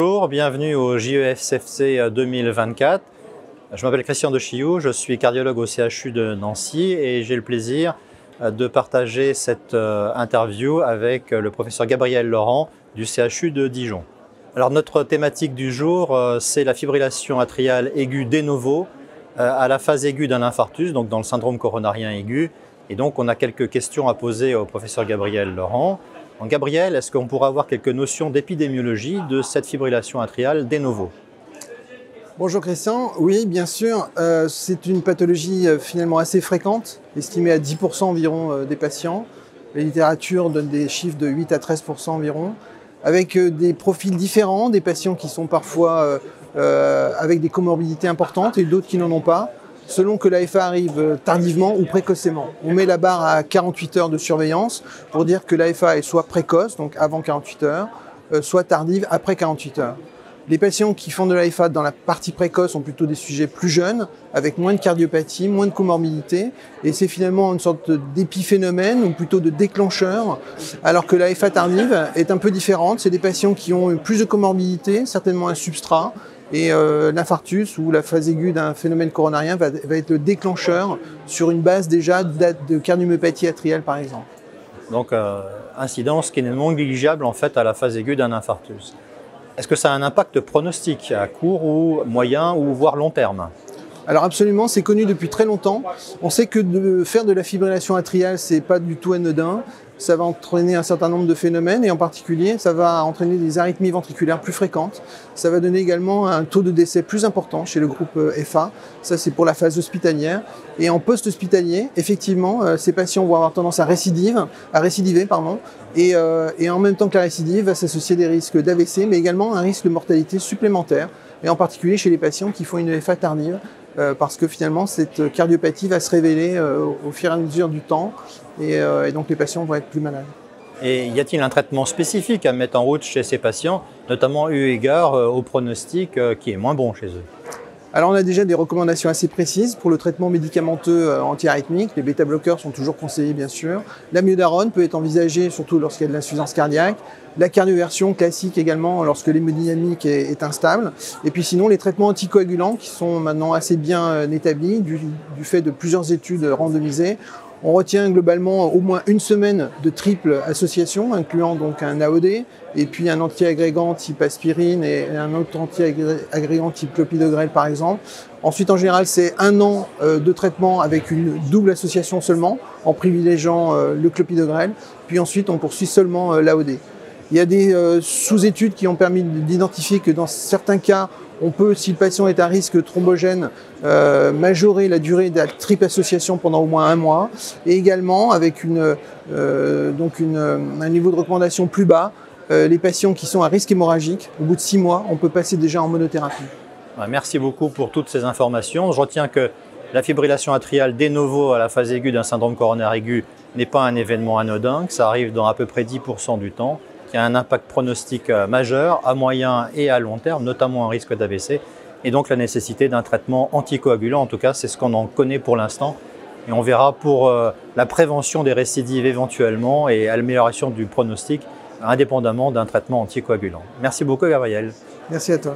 Bonjour, bienvenue au JEFCFC 2024. Je m'appelle Christian de Chiou, je suis cardiologue au CHU de Nancy et j'ai le plaisir de partager cette interview avec le professeur Gabriel Laurent du CHU de Dijon. Alors notre thématique du jour, c'est la fibrillation atriale aiguë de novo à la phase aiguë d'un infarctus, donc dans le syndrome coronarien aigu. Et donc on a quelques questions à poser au professeur Gabriel Laurent. Donc, Gabriel, est-ce qu'on pourrait avoir quelques notions d'épidémiologie de cette fibrillation atriale de novo? Bonjour Christian, oui bien sûr, c'est une pathologie finalement assez fréquente, estimée à 10% environ des patients. La littérature donne des chiffres de 8 à 13% environ, avec des profils différents, des patients qui sont parfois avec des comorbidités importantes et d'autres qui n'en ont pas, selon que l'AFA arrive tardivement ou précocement. On met la barre à 48 heures de surveillance pour dire que l'AFA est soit précoce, donc avant 48 heures, soit tardive après 48 heures. Les patients qui font de l'AFA dans la partie précoce sont plutôt des sujets plus jeunes, avec moins de cardiopathie, moins de comorbidité, et c'est finalement une sorte d'épiphénomène, ou plutôt de déclencheur, alors que l'AFA tardive est un peu différente. C'est des patients qui ont plus de comorbidité, certainement un substrat, et l'infarctus ou la phase aiguë d'un phénomène coronarien va être le déclencheur sur une base déjà de cardiomyopathie atriale par exemple. Donc incidence qui n'est non négligeable en fait à la phase aiguë d'un infarctus. Est-ce que ça a un impact pronostic à court ou moyen ou voire long terme? Alors absolument, c'est connu depuis très longtemps. On sait que de faire de la fibrillation atriale, c'est pas du tout anodin. Ça va entraîner un certain nombre de phénomènes et en particulier, ça va entraîner des arythmies ventriculaires plus fréquentes. Ça va donner également un taux de décès plus important chez le groupe FA. Ça, c'est pour la phase hospitalière. Et en post-hospitalier, effectivement, ces patients vont avoir tendance à récidiver, et en même temps que la récidive, va s'associer des risques d'AVC, mais également un risque de mortalité supplémentaire, et en particulier chez les patients qui font une FA tardive, parce que finalement cette cardiopathie va se révéler au fur et à mesure du temps et donc les patients vont être plus malades. Et y a-t-il un traitement spécifique à mettre en route chez ces patients, notamment eu égard au pronostic qui est moins bon chez eux? Alors on a déjà des recommandations assez précises pour le traitement médicamenteux antiarythmique. Les bêta-bloqueurs sont toujours conseillés bien sûr. L'amiodarone peut être envisagée surtout lorsqu'il y a de l'insuffisance cardiaque. La cardioversion classique également lorsque l'hémodynamique est instable. Et puis sinon les traitements anticoagulants qui sont maintenant assez bien établis du fait de plusieurs études randomisées. On retient globalement au moins une semaine de triple association, incluant donc un AOD, et puis un antiagrégant type aspirine et un autre antiagrégant type clopidogrel par exemple. Ensuite, en général, c'est 1 an de traitement avec une double association seulement, en privilégiant le clopidogrel. Puis ensuite, on poursuit seulement l'AOD. Il y a des sous-études qui ont permis d'identifier que dans certains cas, on peut, si le patient est à risque thrombogène, majorer la durée de la triple association pendant au moins 1 mois, et également avec un niveau de recommandation plus bas, les patients qui sont à risque hémorragique, au bout de 6 mois, on peut passer déjà en monothérapie. Merci beaucoup pour toutes ces informations. Je retiens que la fibrillation atriale de novo à la phase aiguë d'un syndrome coronaire aigu n'est pas un événement anodin, que ça arrive dans à peu près 10% du temps, qui a un impact pronostic majeur à moyen et à long terme, notamment un risque d'AVC, et donc la nécessité d'un traitement anticoagulant. En tout cas, c'est ce qu'on en connaît pour l'instant. Et on verra pour la prévention des récidives éventuellement et l'amélioration du pronostic, indépendamment d'un traitement anticoagulant. Merci beaucoup, Gabriel. Merci à toi.